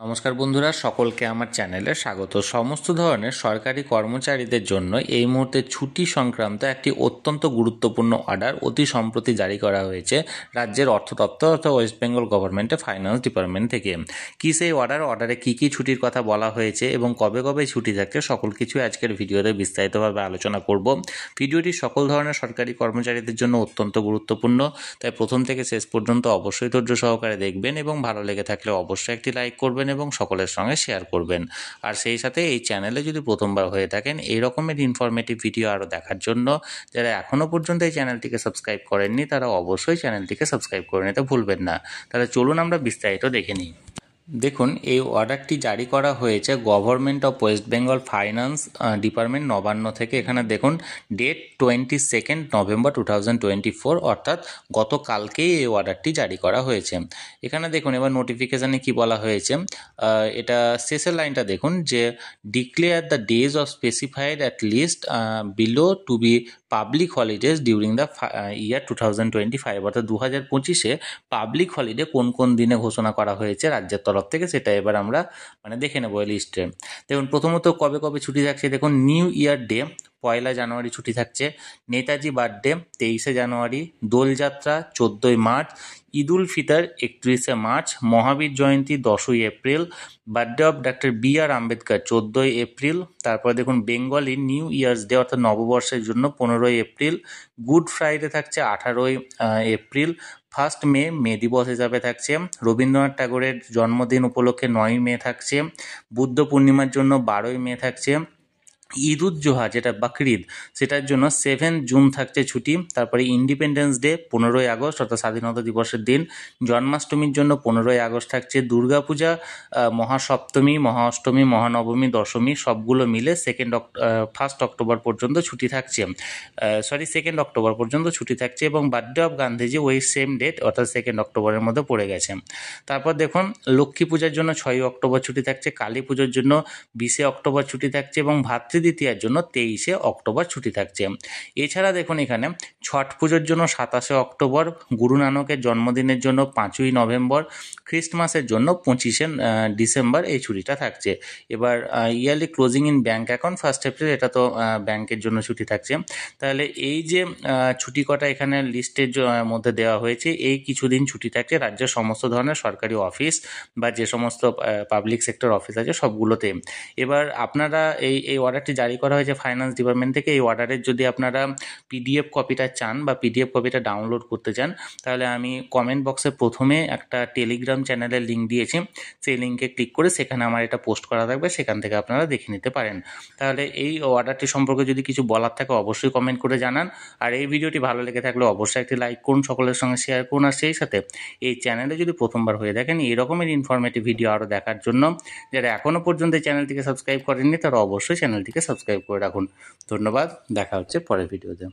নমস্কার বন্ধুরা, সকলকে আমার চ্যানেলে স্বাগত। সমস্ত ধরনের সরকারি কর্মচারীদের জন্য এই মুহূর্তে ছুটি সংক্রান্ত একটি অত্যন্ত গুরুত্বপূর্ণ অর্ডার অতি সম্প্রতি জারি করা হয়েছে রাজ্যের অর্থ দপ্তর অর্থাৎ ওয়েস্ট বেঙ্গল গভর্নমেন্টের ফাইন্যান্স ডিপার্টমেন্ট থেকে। কি সেই অর্ডারে কী কী ছুটির কথা বলা হয়েছে এবং কবে কবে ছুটি থাকছে সকল কিছু আজকের ভিডিওতে বিস্তারিতভাবে আলোচনা করব। ভিডিওটি সকল ধরনের সরকারি কর্মচারীদের জন্য অত্যন্ত গুরুত্বপূর্ণ, তাই প্রথম থেকে শেষ পর্যন্ত অবশ্যই ধৈর্য সহকারে দেখবেন এবং ভালো লেগে থাকলে অবশ্যই একটি লাইক করবেন এবং সকলের সঙ্গে শেয়ার করবেন। আর সেই সাথে এই চ্যানেলে যদি প্রথমবার হয়ে থাকেন এই রকমের ইনফরমেটিভ ভিডিও আরও দেখার জন্য যারা এখনও পর্যন্ত এই চ্যানেলটিকে সাবস্ক্রাইব করেননি তারা অবশ্যই চ্যানেলটিকে সাবস্ক্রাইব করে নিতে ভুলবেন না। তাহলে চলুন আমরা বিস্তারিত দেখে নিই। দেখুন, এই অর্ডারটি জারি করা হয়েছে government of West Bengal finance department Nabanna থেকে। এখানে দেখুন ডেট 22 নভেম্বর 2024, অর্থাৎ গতকালকেই এই অর্ডারটি জারি করা হয়েছে। এখানে দেখুন এবার নোটিফিকেশানে কি বলা হয়েছে, এটা শেষের লাইনটা দেখুন যে declare the days of specified at least below to be public holidays during the year 2025, অর্থাৎ 2025-এ পাবলিক হলিডে কোন কোন দিনে ঘোষণা করা হয়েছে রাজ্যের তরফ থেকে সেটা এবার আমরা দেখে নেব লিস্টে। দেখুন প্রথমত কবে কবে ছুটি থাকছে, দেখুন নিউ ইয়ার ডে 1 জানুয়ারি ছুটি থাকছে, Netaji birthday 23 January, Doljatra 14 March, Eid ul Fitr 31 March, Mahavir Jayanti 10 April, birthday of doctor B R. Ambedkar 14 April, তারপরে দেখুন বেঙ্গলি নিউ ইয়ার্স ডে অর্থাৎ নববর্ষের জন্য 15 এপ্রিল, গুড ফ্রাইডে থাকছে 18 এপ্রিল, 1 মে দিবস হিসাবে থাকছে, রবীন্দ্রনাথ ঠাকুরের জন্মদিন উপলক্ষে 9 মে থাকছে, বুদ্ধ পূর্ণিমার জন্য 12 মে থাকছে, ঈদ উদ জোহা যেটা বাকরিদ সেটার জন্য 7 জুন থাকছে ছুটি, তারপরে ইন্ডিপেন্ডেন্স ডে 15 আগস্ট অর্থাৎ স্বাধীনতা দিবসের দিন, জন্মাষ্টমীর জন্য 15 আগস্ট থাকছে, দুর্গাপূজা, মহাসপ্তমী, মহাঅষ্টমী, মহানবমী, দশমী সবগুলো মিলে 1 অক্টোবর পর্যন্ত ছুটি থাকছে, 2 অক্টোবর পর্যন্ত ছুটি থাকছে, এবং বার্থডে অফ গান্ধীজি ওই সেম ডেট অর্থাৎ 2 অক্টোবরের মধ্যে পড়ে গেছে। তারপর দেখুন লক্ষ্মী পূজার জন্য 6 অক্টোবর ছুটি থাকছে, কালী পুজোর জন্য 20 অক্টোবর ছুটি থাকছে এবং ভাতৃদ্বিতীয়ার জন্য 23 অক্টোবর ছুটি থাকছে। এছাড়া দেখুন এখানে ছট পুজোর জন্য 27 অক্টোবর, গুরু নানকের জন্মদিনের জন্য 5 নভেম্বর, খ্রিস্টমাসের জন্য 25 ডিসেম্বর এই ছুটিটা থাকছে। এবার yearly closing in bank account 1 April, এটা তো ব্যাংকের জন্য ছুটি থাকছে। তাহলে এই যে ছুটি কটা এখানে লিস্টের মধ্যে দেওয়া হয়েছে, এই কিছুদিন ছুটি থাকছে রাজ্যের সমস্ত ধরনের সরকারি অফিস বা যে সমস্ত পাবলিক সেক্টর অফিস আছে সবগুলোতে। এবার আপনারা এই অর্ডারটি জারি করা হয়েছে ফাইন্যান্স ডিপার্টমেন্ট থেকে। এই অর্ডারের যদি আপনারা পিডিএফ কপিটা চান বা পিডিএফ কপিটা ডাউনলোড করতে চান তাহলে আমি কমেন্ট বক্সে প্রথমে একটা টেলিগ্রাম চ্যানেলের লিঙ্ক দিয়েছি, সেই লিঙ্কে ক্লিক করে সেখানে আমার এটা পোস্ট করা থাকবে, সেখান থেকে আপনারা দেখে নিতে পারেন। তাহলে এই অর্ডারটি সম্পর্কে যদি কিছু বলার থাকে অবশ্যই কমেন্ট করে জানান। আর এই ভিডিওটি ভালো লেগে থাকলে অবশ্যই একটি লাইক করুন, সকলের সঙ্গে শেয়ার করুন। আর সেই সাথে এই চ্যানেলে যদি প্রথমবার হয়ে থাকেন এই রকমের ইনফরমেটিভ ভিডিও আরও দেখার জন্য যারা এখনও পর্যন্ত এই চ্যানেলটিকে সাবস্ক্রাইব করেননি তারা অবশ্যই চ্যানেলটিকে সাবস্ক্রাইব করে রাখুন। ধন্যবাদ, দেখা হচ্ছে পরের ভিডিওতে।